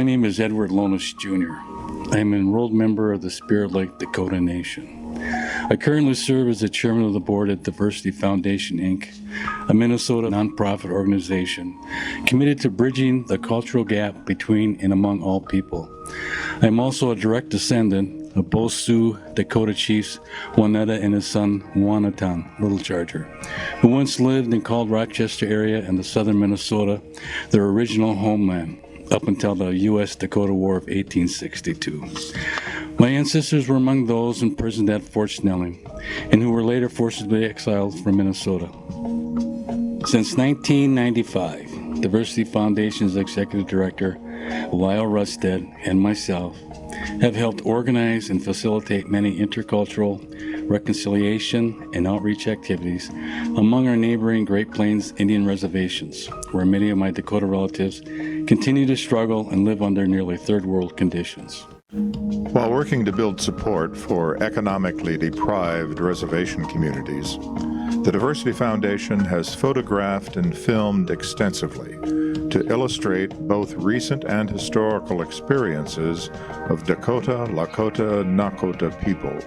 name is Edward Lohnes Jr. I am an enrolled member of the Spirit Lake Dakota Nation. I currently serve as the chairman of the board at Diversity Foundation, Inc., a Minnesota nonprofit organization committed to bridging the cultural gap between and among all people. I am also a direct descendant of both Sioux Dakota chiefs, Waneta and his son, Waanatan, Little Charger, who once lived in called Rochester area in the southern Minnesota, their original homeland, up until the U.S. Dakota War of 1862. My ancestors were among those imprisoned at Fort Snelling and who were later forcibly exiled from Minnesota. Since 1995, Diversity Foundation's executive director, Lyle Rustad, and myself have helped organize and facilitate many intercultural reconciliation and outreach activities among our neighboring Great Plains Indian reservations, where many of my Dakota relatives continue to struggle and live under nearly third world conditions. While working to build support for economically deprived reservation communities, the Diversity Foundation has photographed and filmed extensively to illustrate both recent and historical experiences of Dakota, Lakota, Nakota people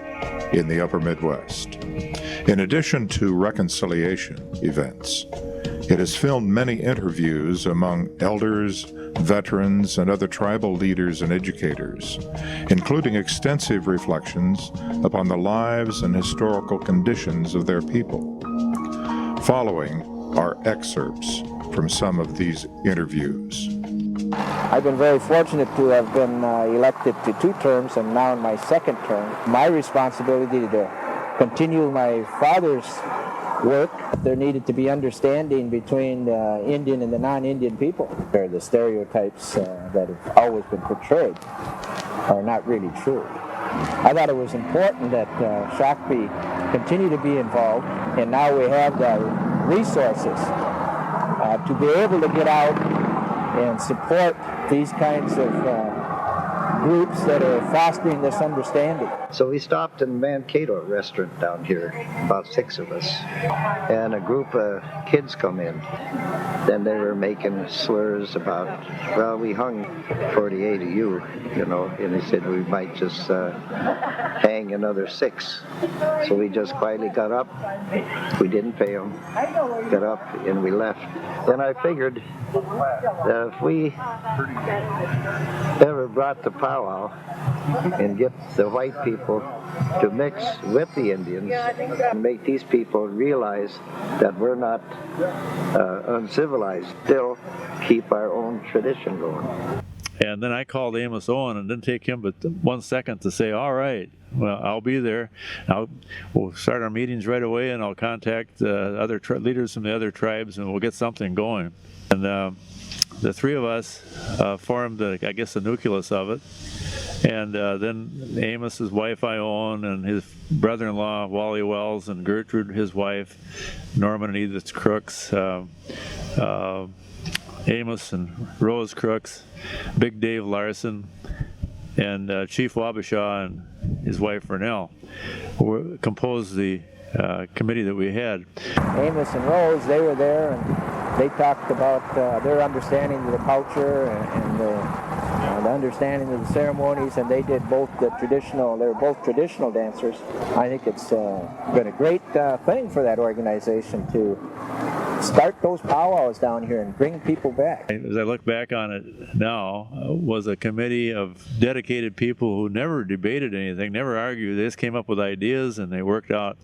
in the upper Midwest. In addition to reconciliation events, it has filmed many interviews among elders, veterans, and other tribal leaders and educators, including extensive reflections upon the lives and historical conditions of their people. Following are excerpts from some of these interviews. I've been very fortunate to have been elected to 2 terms, and now in my 2nd term. My responsibility to continue my father's work. There needed to be understanding between the Indian and the non-Indian people. The stereotypes that have always been portrayed are not really true. I thought it was important that Shakopee continue to be involved, and now we have the resources to be able to get out and support these kinds of groups that are fostering this understanding. So we stopped in Mankato restaurant down here, about 6 of us, and a group of kids come in. Then they were making slurs about, well, we hung 48 of you, and they said we might just hang another 6. So we just quietly got up. We didn't pay them. Got up and we left. Then I figured that if we ever brought the powwow and get the white people to mix with the Indians and make these people realize that we're not uncivilized, still keep our own tradition going. And then I called Amos Owen, and didn't take him but 1 second to say, all right, well, I'll be there. We'll start our meetings right away, and I'll contact other leaders from the other tribes, and we'll get something going. And the 3 of us formed, the nucleus of it. And then Amos's wife, Ione, and his brother-in-law, Wally Wells, and Gertrude, his wife, Norman and Edith Crooks, Amos and Rose Crooks, Big Dave Larson, and Chief Wabasha and his wife Vernell composed the committee that we had. Amos and Rose, they were there, and they talked about their understanding of the culture and the understanding of the ceremonies, and they did both they were both traditional dancers. I think it's been a great thing for that organization to start those powwows down here and bring people back. As I look back on it now, was a committee of dedicated people who never debated anything, never argued. They just came up with ideas and they worked out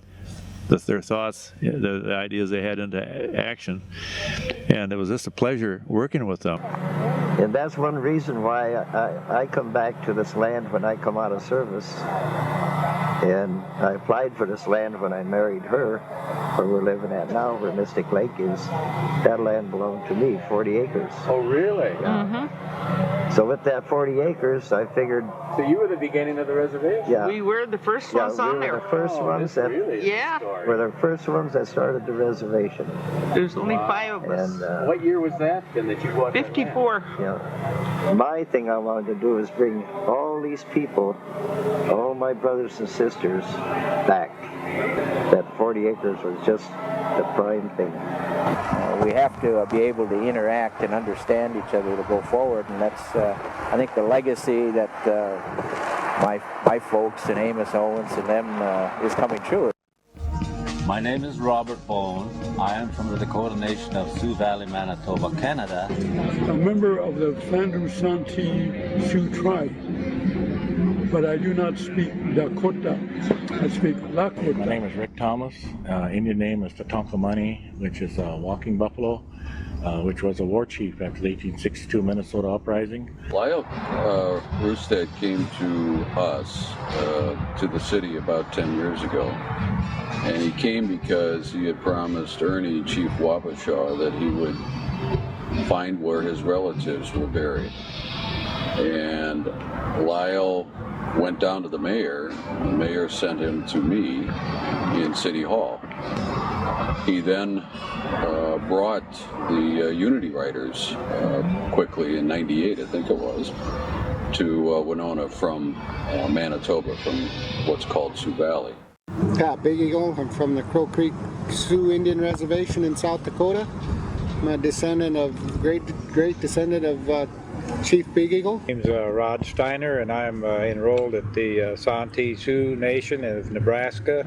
their thoughts, the ideas they had into action. And it was just a pleasure working with them. And that's one reason why I come back to this land when I come out of service. And I applied for this land when I married her, where we're living at now, where Mystic Lake is. That land belonged to me, 40 acres. Oh, really? Yeah. Mm-hmm. So with that 40 acres, I figured... So you were the beginning of the reservation? Yeah. We were the first ones on there. We were the first ones that... Really we're the first ones that started the reservation. There's only 5 of us. And, what year was that then that you bought 54. Yeah. My thing I wanted to do is bring all these people, all my brothers and sisters, back. That 40 acres was just the prime thing. We have to be able to interact and understand each other to go forward, and that's, I think, the legacy that my folks and Amos Owens and them is coming true. My name is Robert Bone. I am from the Dakota Nation of Sioux Valley, Manitoba, Canada. A member of the Flanders Santee Sioux tribe, but I do not speak Dakota. I speak Lakota. My name is Rick Thomas. Indian name is Tatonkamani, which is a walking buffalo, which was a war chief after the 1862 Minnesota uprising. Lyle Rustad came to us, to the city, about 10 years ago. And he came because he had promised Ernie, Chief Wabasha, that he would find where his relatives were buried. And Lyle went down to the mayor. The mayor sent him to me in City Hall. He then brought the Unity Riders quickly in '98, I think it was, to Winona from Manitoba, from what's called Sioux Valley. Big Eagle. I'm from the Crow Creek Sioux Indian Reservation in South Dakota. I'm a descendant of, great descendant of Chief Big Eagle. My name's Rod Steiner, and I'm enrolled at the Santee Sioux Nation of Nebraska.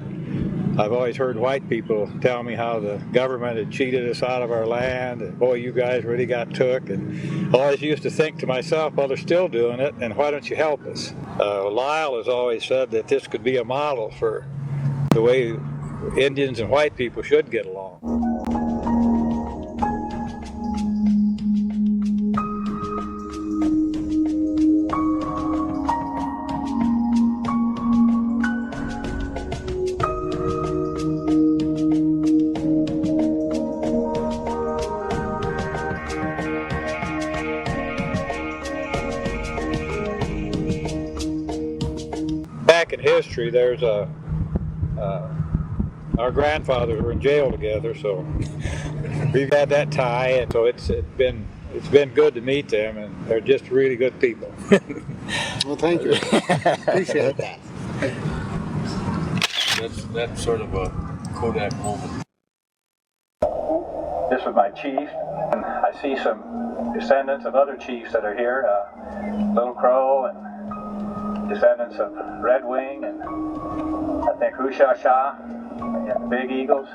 I've always heard white people tell me how the government had cheated us out of our land, and boy, you guys really got took. And I always used to think to myself, well, they're still doing it, and why don't you help us? Lyle has always said that this could be a model for the way Indians and white people should get along. Back in history, there's our grandfathers were in jail together, so we've had that tie, and so it's been good to meet them, and they're just really good people. Well, thank you. Appreciate that. That's sort of a Kodak moment. This was my chief, and I see some descendants of other chiefs that are here, Little Crow and descendants of Red Wing, and I think Hushasha and Big Eagles.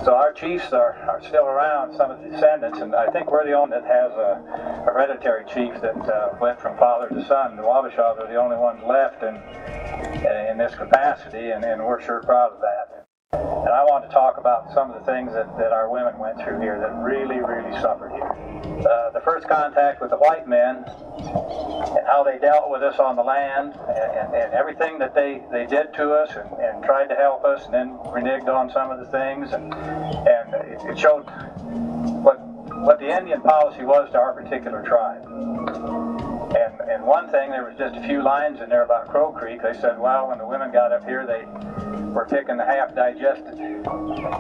So our chiefs are still around, some of the descendants, and I think we're the only that has a hereditary chief that went from father to son. The Wabasha are the only ones left in this capacity, and we're sure proud of that. And I want to talk about some of the things that our women went through here that really, really suffered here. The first contact with the white men and how they dealt with us on the land and everything that they did to us and tried to help us, and then reneged on some of the things, and it showed what the Indian policy was to our particular tribe. And one thing, there was just a few lines in there about Crow Creek. They said, well, when the women got up here, they were picking the half-digested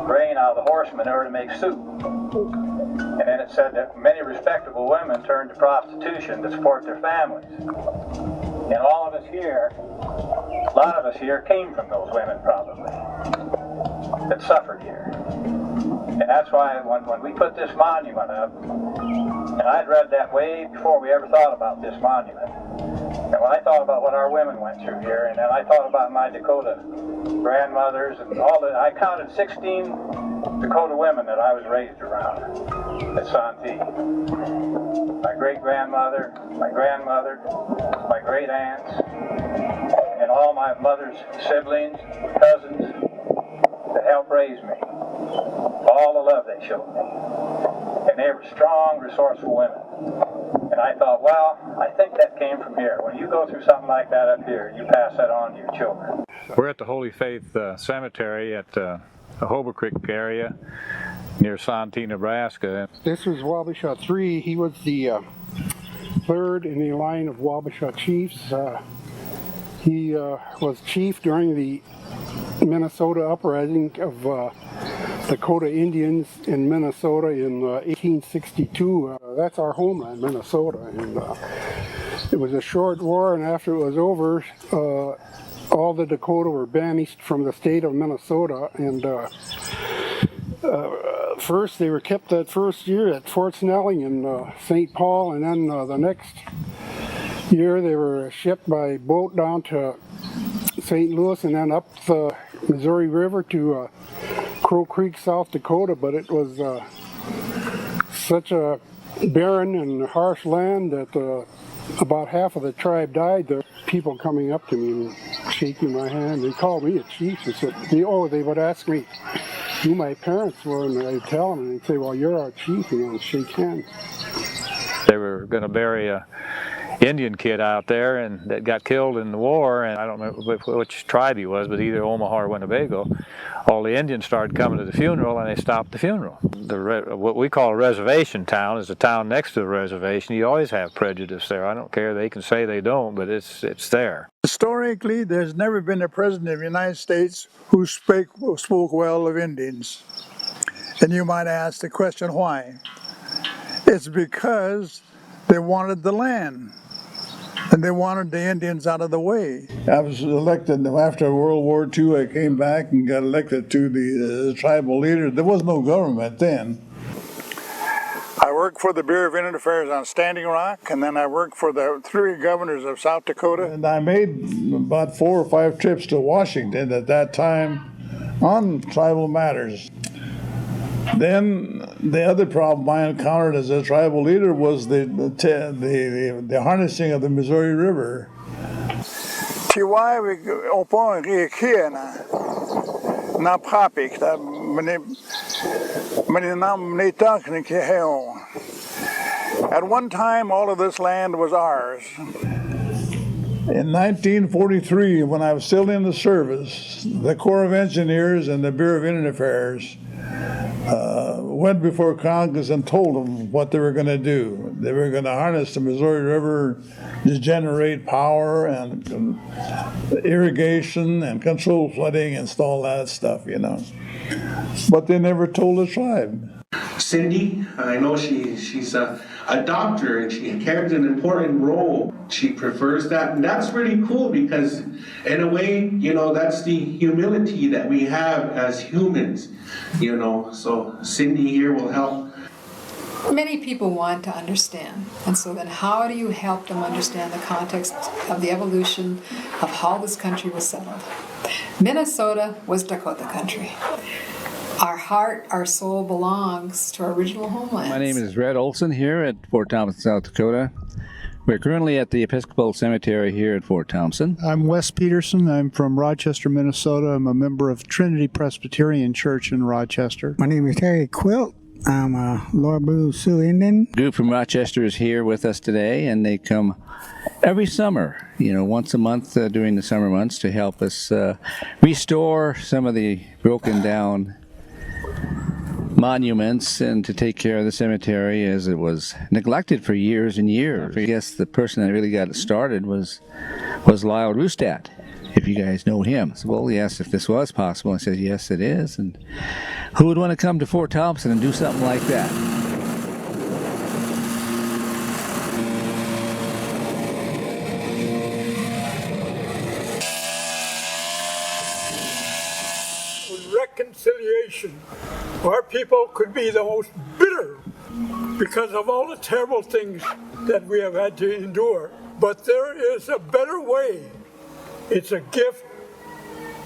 grain out of the horse manure to make soup. And then it said that many respectable women turned to prostitution to support their families. And all of us here, a lot of us here came from those women probably, that suffered here. And that's why when we put this monument up, and I'd read that way before we ever thought about this monument. And when I thought about what our women went through here, and then I thought about my Dakota grandmothers and all that, I counted 16 Dakota women that I was raised around at Santee. My great-grandmother, my grandmother, my great-aunts, and all my mother's siblings, cousins, that helped raise me. All the love they showed me. And they were strong, resourceful women. And I thought, well, I think that came from here. When you go through something like that up here, you pass that on to your children. We're at the Holy Faith Cemetery at the Hobo Creek area near Santee, Nebraska. This was Wabasha III. He was the third in the line of Wabasha chiefs. He was chief during the Minnesota uprising of Dakota Indians in Minnesota in 1862. That's our homeland, Minnesota. And it was a short war, and after it was over, all the Dakota were banished from the state of Minnesota, and First, they were kept that first year at Fort Snelling in St. Paul, and then the next year they were shipped by boat down to St. Louis and then up the Missouri River to Crow Creek, South Dakota. But it was such a barren and harsh land that about half of the tribe died. The people coming up to me and shaking my hand, they called me a chief. They said, they would ask me who my parents were, and I'd tell them, and they'd say, well, you're our chief, and shake hands. They were going to bury a Indian kid out there and that got killed in the war, and I don't remember which tribe he was, but either Omaha or Winnebago. All the Indians started coming to the funeral, and they stopped the funeral. What we call a reservation town is a town next to a reservation. You always have prejudice there. I don't care. They can say they don't, but it's there. Historically, there's never been a president of the United States who spoke well of Indians. And you might ask the question, why? It's because they wanted the land. And they wanted the Indians out of the way. I was elected after World War II. I came back and got elected to the tribal leader. There was no government then. I worked for the Bureau of Indian Affairs on Standing Rock, and then I worked for the 3 governors of South Dakota. And I made about 4 or 5 trips to Washington at that time on tribal matters. Then the other problem I encountered as a tribal leader was the harnessing of the Missouri River. At one time, all of this land was ours. In 1943, when I was still in the service, the Corps of Engineers and the Bureau of Indian Affairs went before Congress and told them what they were going to do. They were going to harness the Missouri River to generate power and irrigation and control flooding and all that stuff, you know. But they never told the tribe. Cindy, I know she's a doctor and she carries an important role. She prefers that, and that's really cool because in a way, you know, that's the humility that we have as humans, you know, so Cindy here will help. Many people want to understand, and so then how do you help them understand the context of the evolution of how this country was settled? Minnesota was Dakota country. Our heart, our soul belongs to our original homeland. My name is Red Olson here at Fort Thompson, South Dakota. We're currently at the Episcopal Cemetery here at Fort Thompson. I'm Wes Peterson. I'm from Rochester, Minnesota. I'm a member of Trinity Presbyterian Church in Rochester. My name is Terry Quilt. I'm a Lower Blue Sioux Indian. A group from Rochester is here with us today, and they come every summer, you know, once a month during the summer months to help us restore some of the broken down monuments and to take care of the cemetery as it was neglected for years and years. I guess the person that really got it started was Lyle Rustad, if you guys know him. So well, he asked if this was possible. I said, yes, it is. And who would want to come to Fort Thompson and do something like that? Reconciliation. Our people could be the most bitter because of all the terrible things that we have had to endure. But there is a better way. It's a gift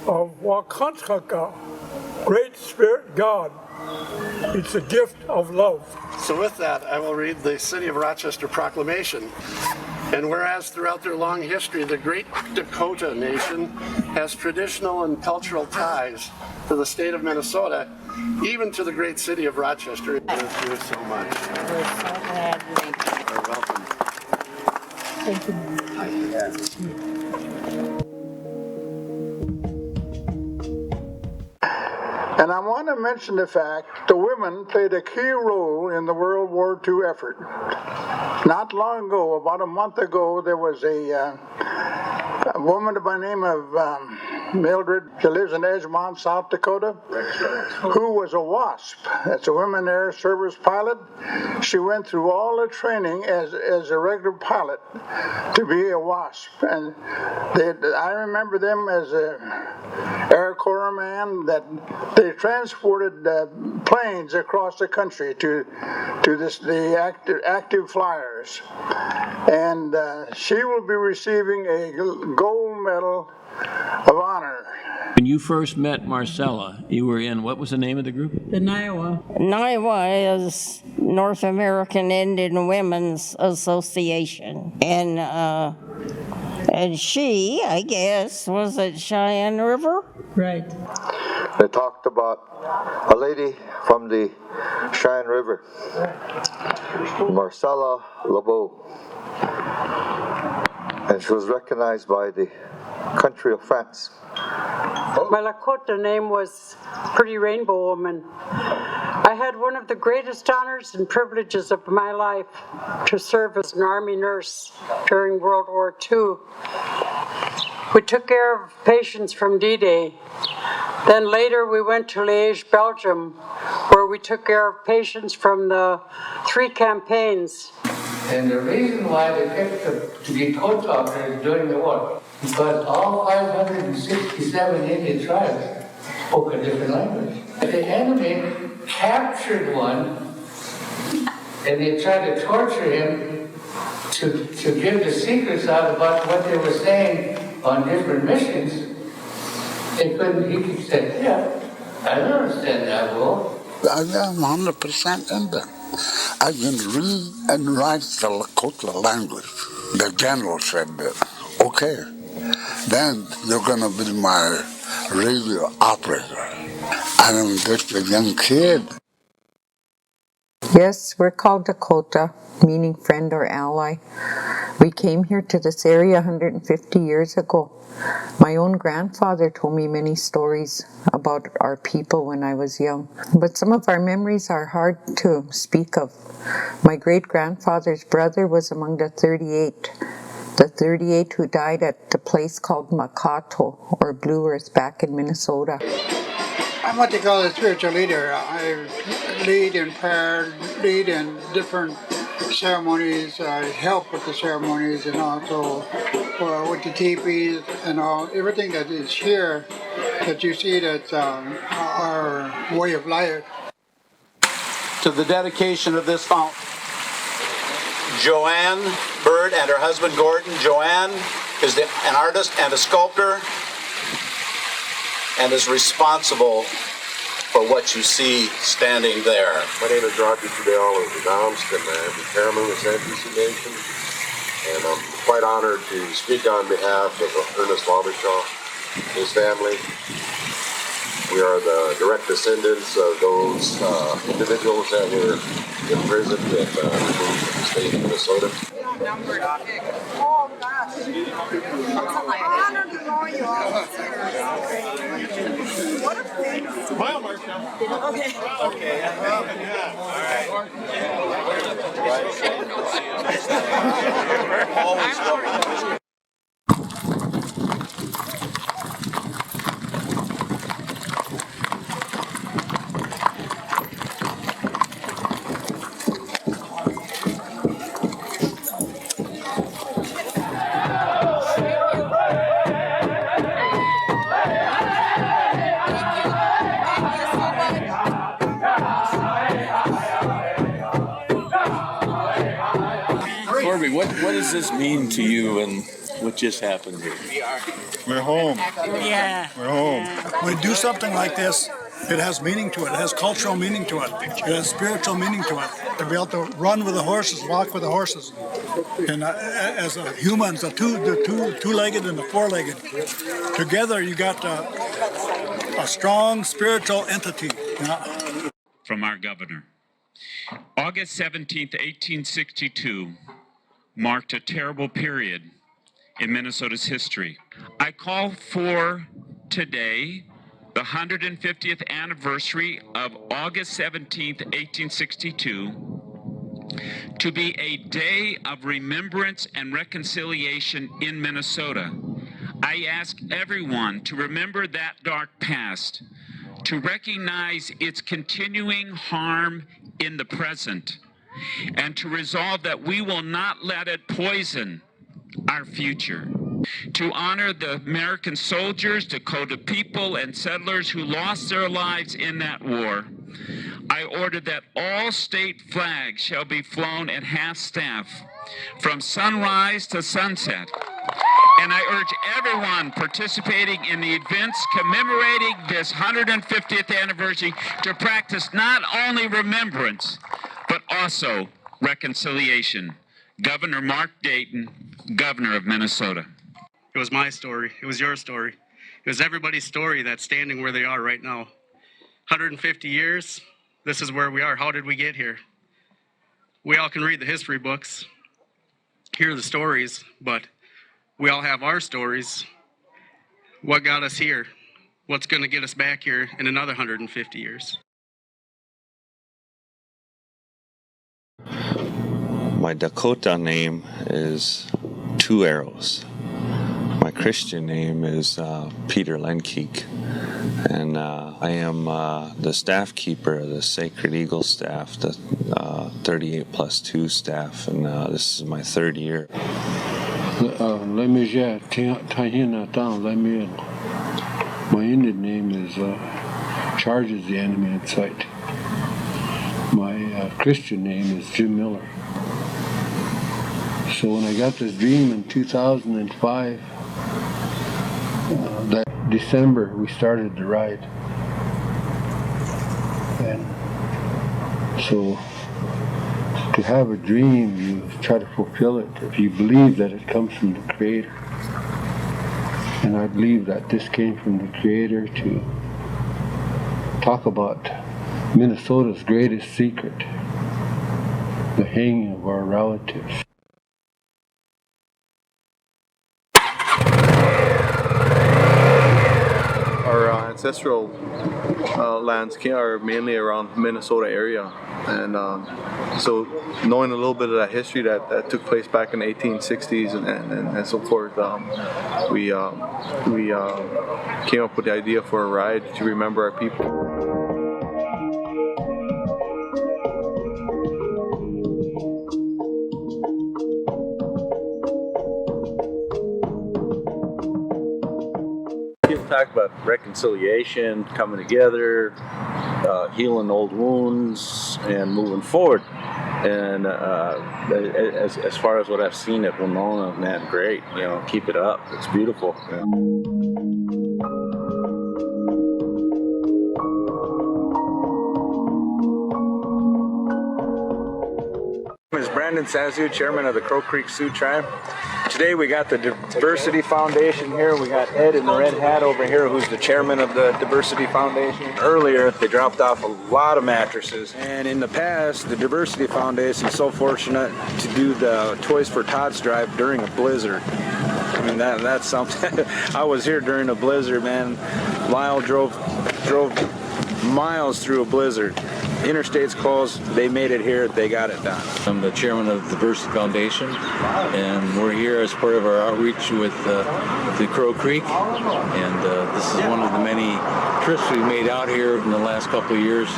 of Waanatan, Great Spirit God. It's a gift of love. So with that, I will read the City of Rochester Proclamation. And whereas throughout their long history, the great Dakota Nation has traditional and cultural ties to the state of Minnesota, even to the great city of Rochester. Thank you so much. We're so glad you made it. You're welcome. Thank you. Yes. And I want to mention the fact the women played a key role in the World War II effort. Not long ago, about a month ago, there was a woman by the name of Mildred. She lives in Edgemont, South Dakota, who was a WASP. That's a Women Air Service pilot. She went through all the training as a regular pilot to be a WASP. And I remember them as a Air Corps man that they transported planes across the country to the active flyers. And she will be receiving a gold medal of honor. When you first met Marcella, you were in, what was the name of the group? The Niowa. NIWA is North American Indian Women's Association. And she, I guess, was at Cheyenne River? Right. They talked about a lady from the Cheyenne River, Marcella LeBeau. And she was recognized by the country of France. My Lakota name was Pretty Rainbow Woman. I had one of the greatest honors and privileges of my life to serve as an Army nurse during World War II. We took care of patients from D-Day. Then later we went to Liège, Belgium, where we took care of patients from the 3 campaigns. And the reason why they picked to be code talkers during the war, because all 567 Indian tribes spoke a different language. The enemy captured one, and they tried to torture him to give the secrets out about what they were saying on different missions. They couldn't, he said, yeah, I don't understand that, well. I am 100% Indian. I can read and write the Lakota language. The general said, okay, then you're going to be my radio operator. And I'm just a young kid. Yes, we're called Dakota, meaning friend or ally. We came here to this area 150 years ago. My own grandfather told me many stories about our people when I was young, but some of our memories are hard to speak of. My great-grandfather's brother was among the 38 who died at the place called Makato, or Blue Earth, back in Minnesota. I'm what they call a spiritual leader. I lead in prayer, lead in different ceremonies. I help with the ceremonies and also with the teepees and all. Everything that is here that you see, that's our way of life. To the dedication of this fountain, Joanne Bird and her husband Gordon. Joanne is an artist and a sculptor, and is responsible for what you see standing there. My name is Roger Trudell of the Domston. I'm the chairman of the Santee Nation, and I'm quite honored to speak on behalf of Ernest Wabasha, his family. We are the direct descendants of those individuals that were imprisoned and removed from the state of Minnesota. Oh, gosh. It's an honor to know you all. What a thing. Smile, Marcia. Okay. Okay. Yeah. All right. What does this mean to you and what just happened here? We're home. Yeah. We're home. When we do something like this, it has meaning to it. It has cultural meaning to it. It has spiritual meaning to it. To be able to run with the horses, walk with the horses, and as humans, the two-legged and the four-legged, together you got a strong spiritual entity. From our governor. August 17th, 1862 marked a terrible period in Minnesota's history. I call for today the 150th anniversary of August 17th, 1862 to be a day of remembrance and reconciliation in Minnesota. I ask everyone to remember that dark past, to recognize its continuing harm in the present, and to resolve that we will not let it poison our future. To honor the American soldiers, Dakota people, and settlers who lost their lives in that war, I order that all state flags shall be flown at half-staff from sunrise to sunset. And I urge everyone participating in the events commemorating this 150th anniversary to practice not only remembrance, but also reconciliation. Governor Mark Dayton, Governor of Minnesota. It was my story. It was your story. It was everybody's story that's standing where they are right now. 150 years, this is where we are. How did we get here? We all can read the history books, hear the stories, but we all have our stories. What got us here? What's going to get us back here in another 150 years? My Dakota name is Two Arrows. My Christian name is Peter Lenkeek, and I am the staff keeper of the Sacred Eagle staff, the 38+2 staff, and this is my 3rd year. My Indian name is Charges the Enemy in Sight. My Christian name is Jim Miller. So when I got this dream in 2005, that December we started the ride. And so to have a dream, you try to fulfill it if you believe that it comes from the Creator. And I believe that this came from the Creator to talk about Minnesota's greatest secret, the hanging of our relatives. Our ancestral lands are mainly around Minnesota area, and so knowing a little bit of that history that took place back in the 1860s and so forth, we came up with the idea for a ride to remember our people. People talk about reconciliation, coming together, healing old wounds, and moving forward. And as far as what I've seen at Winona, man, great. Keep it up. It's beautiful. My name is Brandon Sazu, chairman of the Crow Creek Sioux Tribe. Today we got the Diversity Foundation here. We got Ed in the red hat over here, who's the chairman of the Diversity Foundation. Earlier, they dropped off a lot of mattresses. And in the past, the Diversity Foundation is so fortunate to do the Toys for Tots drive during a blizzard. I mean, that's something. I was here during a blizzard, man. Lyle drove miles through a blizzard. Interstate's closed, they made it here, they got it done. I'm the chairman of the Diversity Foundation, and we're here as part of our outreach with the Crow Creek, and this is one of the many trips we've made out here in the last couple of years.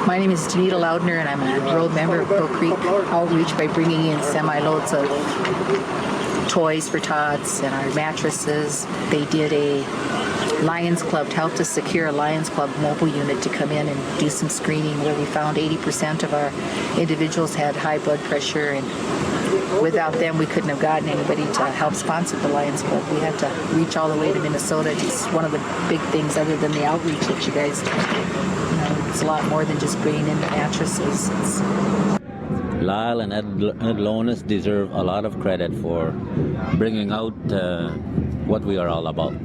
My name is Janita Loudner, and I'm an enrolled member of Crow Creek Outreach by bringing in semi-loads of toys for tots and our mattresses. They did a Lions Club, helped us secure a Lions Club mobile unit to come in and do some screening where we found 80% of our individuals had high blood pressure, and without them we couldn't have gotten anybody to help sponsor the Lions Club. We had to reach all the way to Minnesota. It's one of the big things other than the outreach that you guys do. It's a lot more than just bringing in the mattresses. Lyle and Ed Lohnes deserve a lot of credit for bringing out what we are all about.